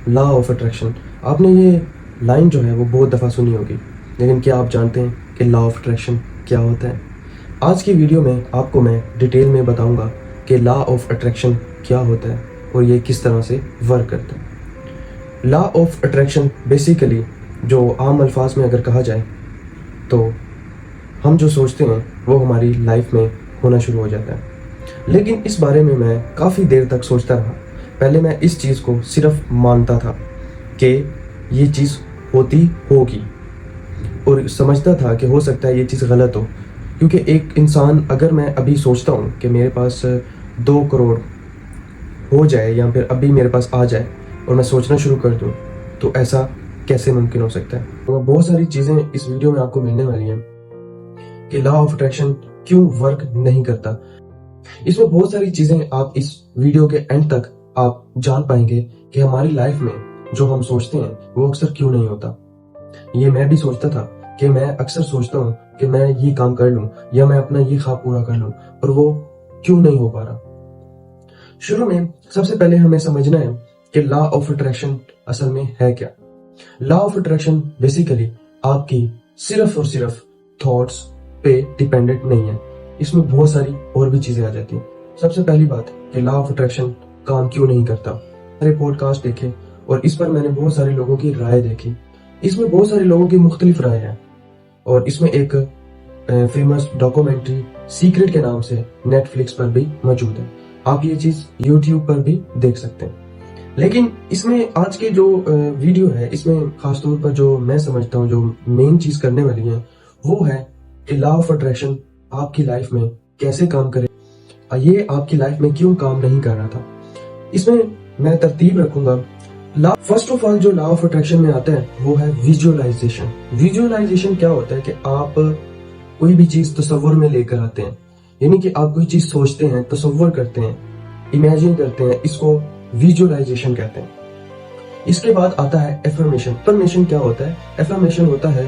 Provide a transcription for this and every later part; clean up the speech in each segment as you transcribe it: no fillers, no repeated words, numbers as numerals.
Law of attraction. आपने ये line जो है वो बहुत दफ़ा सुनी होगी, लेकिन क्या आप जानते हैं कि लॉ ऑफ अट्रैक्शन क्या होता है? आज की वीडियो में आपको मैं डिटेल में बताऊंगा कि लॉ ऑफ अट्रैक्शन क्या होता है और ये किस तरह से वर्क करता है। लॉ ऑफ अट्रैक्शन बेसिकली जो आम अल्फाज में अगर कहा जाए तो हम जो सोचते हैं वो हमारी लाइफ में होना शुरू हो जाता है। लेकिन इस बारे में मैं काफ़ी देर तक सोचता रहा। पहले मैं इस चीज़ को सिर्फ मानता था कि ये चीज़ होती होगी और समझता था कि हो सकता है ये चीज़ गलत हो, क्योंकि एक इंसान, अगर मैं अभी सोचता हूँ कि मेरे पास 2 करोड़ हो जाए या फिर अभी मेरे पास आ जाए और मैं सोचना शुरू कर दूँ, तो ऐसा कैसे मुमकिन हो सकता है? तो बहुत सारी चीज़ें इस वीडियो में आपको मिलने वाली हैं कि लॉ ऑफ अट्रैक्शन क्यों वर्क नहीं करता। इसमें बहुत सारी चीजें आप इस वीडियो के एंड तक आप जान पाएंगे कि हमारी लाइफ में जो हम सोचते हैं वो अक्सर क्यों नहीं होता। ये मैं भी सोचता था कि मैं अक्सर सोचता हूँ कि मैं ये काम कर लूं या मैं अपना ये ख्वाब पूरा कर लूं, और वो क्यों नहीं हो पा रहा। शुरू में सबसे पहले हमें समझना है कि लॉ ऑफ अट्रैक्शन असल में है क्या। लॉ ऑफ अट्रैक्शन बेसिकली आपकी सिर्फ और सिर्फ थॉट्स पे डिपेंडेंट नहीं है, इसमें बहुत सारी और भी चीजें आ जाती हैं। सबसे पहली बात कि लॉ ऑफ अट्रैक्शन काम क्यों नहीं करता। मेरे पॉडकास्ट देखे और इस पर मैंने बहुत सारे लोगों की राय देखी। इसमें बहुत सारे लोगों की मुख्तलिफ राय है और इसमें एक फेमस डॉक्यूमेंट्री सीक्रेट के नाम से नेटफ्लिक्स पर भी मौजूद है। आप ये चीज यूट्यूब पर भी देख सकते हैं। लेकिन इसमें आज के जो वीडियो है, इसमें खासतौर पर जो मैं समझता हूँ जो मेन चीज करने वाली है वो है कि लॉ ऑफ अट्रैक्शन आपकी लाइफ में कैसे काम करे, ये आपकी लाइफ में क्यों काम नहीं कर रहा था। इसमें मैं तरतीब रखूंगा। फर्स्ट ऑफ ऑल जो लॉ ऑफ अट्रैक्शन में आता है वो है विजुअलाइजेशन। विजुअलाइजेशन क्या होता है कि आप कोई भी चीज तस्वुर में लेकर आते हैं, यानी कि आप कोई चीज सोचते हैं, तस्वुर करते हैं, इमेजिन करते हैं, इसको विजुअलाइजेशन कहते हैं। इसके बाद आता है एफर्मेशन। एफर्मेशन क्या होता है? एफर्मेशन होता है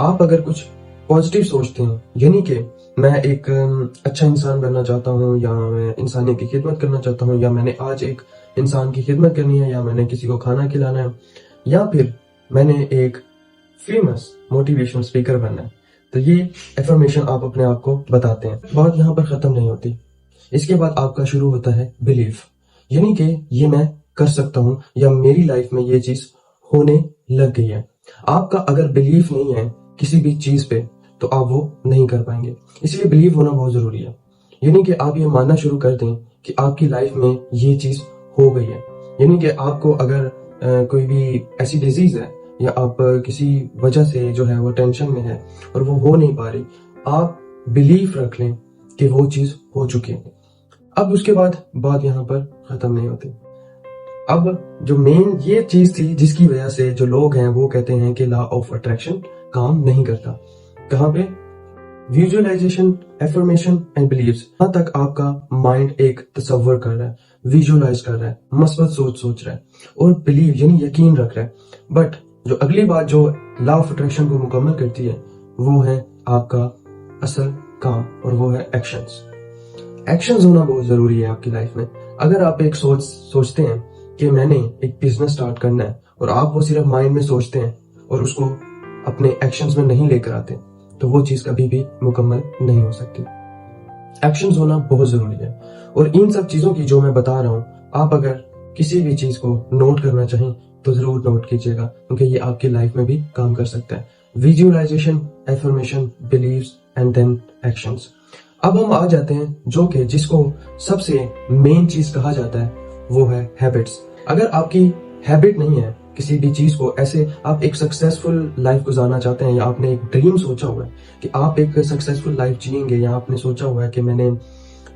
आप अगर कुछ पॉजिटिव सोचते हैं, यानी कि मैं एक अच्छा इंसान बनना चाहता हूँ, या मैं इंसानियत की खिदमत करना चाहता हूँ, या मैंने आज एक इंसान की खिदमत करनी है, या मैंने किसी को खाना खिलाना है, या फिर मैंने एक फेमस मोटिवेशनल स्पीकर बनना है, तो ये एफर्मेशन आप अपने आप को बताते हैं। बात यहाँ पर खत्म नहीं होती। इसके बाद आपका शुरू होता है बिलीफ, यानी कि ये मैं कर सकता हूँ या मेरी लाइफ में ये चीज होने लग गई है। आपका अगर बिलीफ नहीं है किसी भी चीज पे तो आप वो नहीं कर पाएंगे, इसलिए बिलीव होना बहुत जरूरी है। यानी कि आप ये मानना शुरू कर दें कि आपकी लाइफ में ये चीज हो गई है। यानी कि आपको अगर कोई भी ऐसी डिजीज है या आप किसी वजह से जो है वो टेंशन में है और वो हो नहीं पा रही, आप बिलीफ रख लें कि वो चीज हो चुकी है। अब उसके बाद बात यहाँ पर खत्म नहीं होती। अब जो मेन ये चीज थी जिसकी वजह से जो लोग हैं वो कहते हैं कि लॉ ऑफ अट्रैक्शन काम नहीं करता। कहाँ पे? Visualisation, affirmation and beliefs. यहाँ तक आपका माइंड एक तस्वर कर रहा है, विजुअलाइज कर रहा है, मस्बत सोच रहा है और बिलीव यानी यकीन रख रहा है। बट जो अगली बात जो लॉ ऑफ अट्रैक्शन को मुकम्मल करती है वो है आपका असल काम, और वो है एक्शंस। एक्शंस होना बहुत जरूरी है आपकी लाइफ में। अगर आप एक सोचते हैं कि मैंने एक बिजनेस स्टार्ट करना है और आप वो सिर्फ माइंड में सोचते हैं और उसको अपने एक्शंस में नहीं लेकर आते, तो वो चीज कभी भी मुकम्मल नहीं हो सकती। एक्शंस होना बहुत जरूरी है। और इन सब चीजों की जो मैं बता रहा हूँ, आप अगर किसी भी चीज को नोट करना चाहें तो जरूर नोट कीजिएगा, क्योंकि ये आपकी लाइफ में भी काम कर सकता है। Visualisation, affirmation, beliefs and then actions. अब हम आ जाते हैं जो कि जिसको सबसे मेन चीज कहा जाता है वो है हैबिट्स। अगर आपकी हैबिट नहीं है किसी भी चीज को, ऐसे आप एक सक्सेसफुल लाइफ गुजारना चाहते हैं या आपने एक ड्रीम सोचा हुआ है कि आप एक सक्सेसफुल लाइफ जिएंगे, या आपने सोचा हुआ है कि मैंने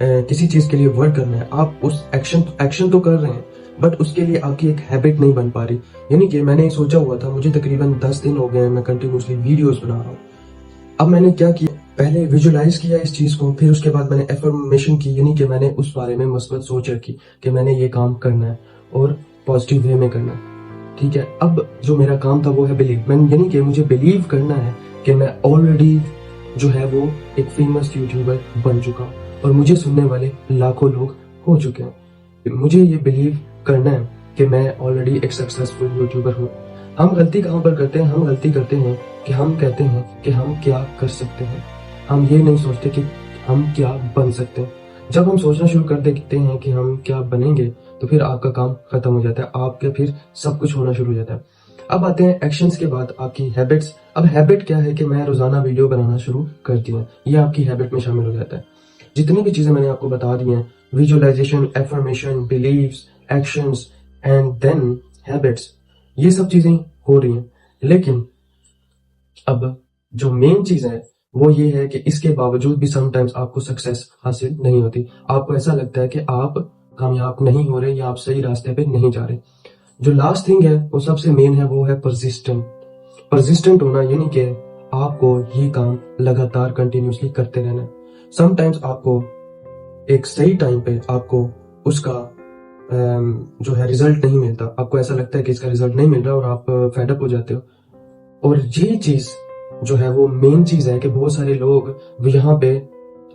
किसी चीज के लिए वर्क करना है, आप उस एक्शन तो कर रहे हैं बट उसके लिए आपकी एक हैबिट नहीं बन पा रही। यानी कि मैंने सोचा हुआ था, मुझे तकरीबन 10 दिन हो गए मैं कंटिन्यूसली वीडियोस बना रहा हूँ। अब मैंने क्या किया, पहले विजुअलाइज किया इस चीज को, फिर उसके बाद मैंने एफर्मेशन की, यानी कि मैंने उस बारे में मस्बत सोच रखी कि मैंने ये काम करना है और पॉजिटिव वे में करना है। ठीक है, अब जो मेरा काम था वो है बिलीव। यानी कि मुझे बिलीव करना है कि मैं ऑलरेडी जो है वो एक फेमस यूट्यूबर बन चुका हूँ और मुझे सुनने वाले लाखों लोग हो चुके हैं। मुझे ये बिलीव करना है कि मैं ऑलरेडी एक सक्सेसफुल यूट्यूबर हूँ। हम गलती कहाँ पर करते हैं? हम गलती करते हैं कि हम कहते हैं कि हम क्या कर सकते हैं। हम ये नहीं सोचते कि हम क्या बन सकते हैं। जब हम सोचना शुरू कर देते हैं कि हम क्या बनेंगे, तो फिर आपका काम खत्म हो जाता है, आपके फिर सब कुछ होना शुरू हो जाता है। अब आते हैं एक्शंस के बाद आपकी हैबिट्स। अब हैबिट क्या है कि मैं रोजाना वीडियो बनाना शुरू कर दिया, ये आपकी हैबिट में शामिल हो जाता है। जितनी भी चीजें मैंने आपको बता दी हैं, visualisation, affirmation, beliefs, actions and then habits, ये सब चीजें हो रही हैं। लेकिन अब जो मेन चीज है वो ये है कि इसके बावजूद भी समटाइम्स आपको सक्सेस हासिल नहीं होती। आपको ऐसा लगता है कि आप कामयाब नहीं हो रहे या आप सही रास्ते पे नहीं जा रहे। जो लास्ट थिंग है वो सबसे मेन है, वो है परसिस्टेंट। परसिस्टेंट होना यानी कि आपको ये काम लगातार कंटिन्यूसली करते रहना है। समटाइम्स आपको एक सही टाइम पे आपको उसका जो है रिजल्ट नहीं मिलता। आपको ऐसा लगता है कि इसका रिजल्ट नहीं मिल रहा और आप फेडअप हो जाते हो। और ये चीज जो है वो मेन चीज है कि बहुत सारे लोग यहाँ पे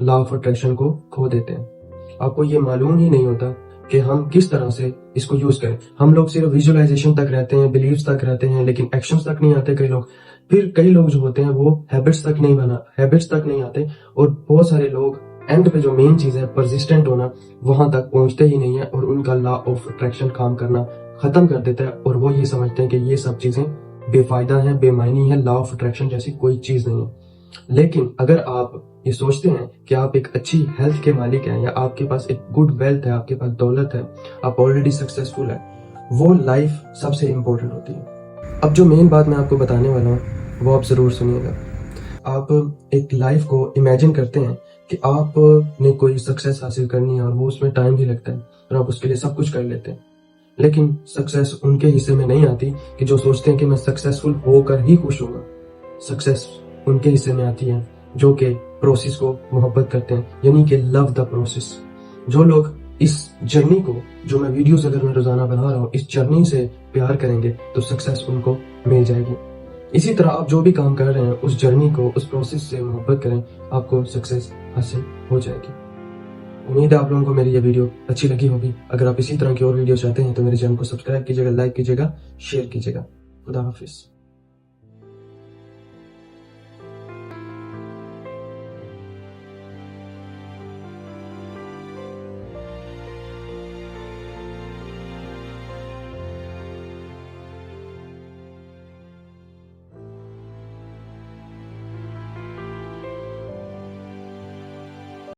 लॉ ऑफ अट्रैक्शन को खो देते हैं। आपको ये मालूम ही नहीं होता कि हम किस तरह से इसको यूज करें। हम लोग सिर्फ विजुअलाइजेशन तक रहते हैं, बिलीव्स तक रहते हैं, लेकिन एक्शंस तक नहीं आते। कई लोग फिर कई लोग जो होते हैं वो हैबिट्स तक नहीं आते। और बहुत सारे लोग एंड पे जो मेन चीज है परसिस्टेंट होना, वहां तक पहुंचते ही नहीं है और उनका लॉ ऑफ अट्रैक्शन काम करना खत्म कर देता है। और वो ये समझते हैं कि ये सब चीजें बेफायदा है, बेमायनी है, लॉ ऑफ अट्रैक्शन जैसी कोई चीज नहीं है। लेकिन अगर आप ये सोचते हैं कि आप एक अच्छी हेल्थ के मालिक हैं, या आपके पास एक गुड वेल्थ है, आपके पास दौलत है, आप ऑलरेडी सक्सेसफुल है, वो लाइफ सबसे इंपॉर्टेंट होती है। अब जो मेन बात मैं आपको बताने वाला हूँ वो आप जरूर सुनिएगा। आप एक लाइफ को इमेजिन करते हैं कि आपने कोई सक्सेस हासिल करनी है और वो उसमें टाइम भी लगता है और आप उसके लिए सब कुछ कर लेते हैं। लेकिन सक्सेस उनके हिस्से में नहीं आती कि जो सोचते हैं कि मैं सक्सेसफुल होकर ही खुश होगा। सक्सेस उनके हिस्से में आती है जो कि प्रोसेस को मोहब्बत करते हैं, यानी कि लव द प्रोसेस। जो लोग इस जर्नी को, जो मैं वीडियोस अगर मैं रोजाना बना रहा हूँ, इस जर्नी से प्यार करेंगे तो सक्सेस उनको मिल जाएगी। इसी तरह आप जो भी काम कर रहे हैं उस जर्नी को, उस प्रोसेस से मोहब्बत करें, आपको सक्सेस हासिल हो जाएगी। उम्मीद है आप लोगों को मेरी ये वीडियो अच्छी लगी होगी। अगर आप इसी तरह की और वीडियो चाहते हैं तो मेरे चैनल को सब्सक्राइब कीजिएगा, लाइक कीजिएगा, शेयर कीजिएगा। खुदा हाफिज।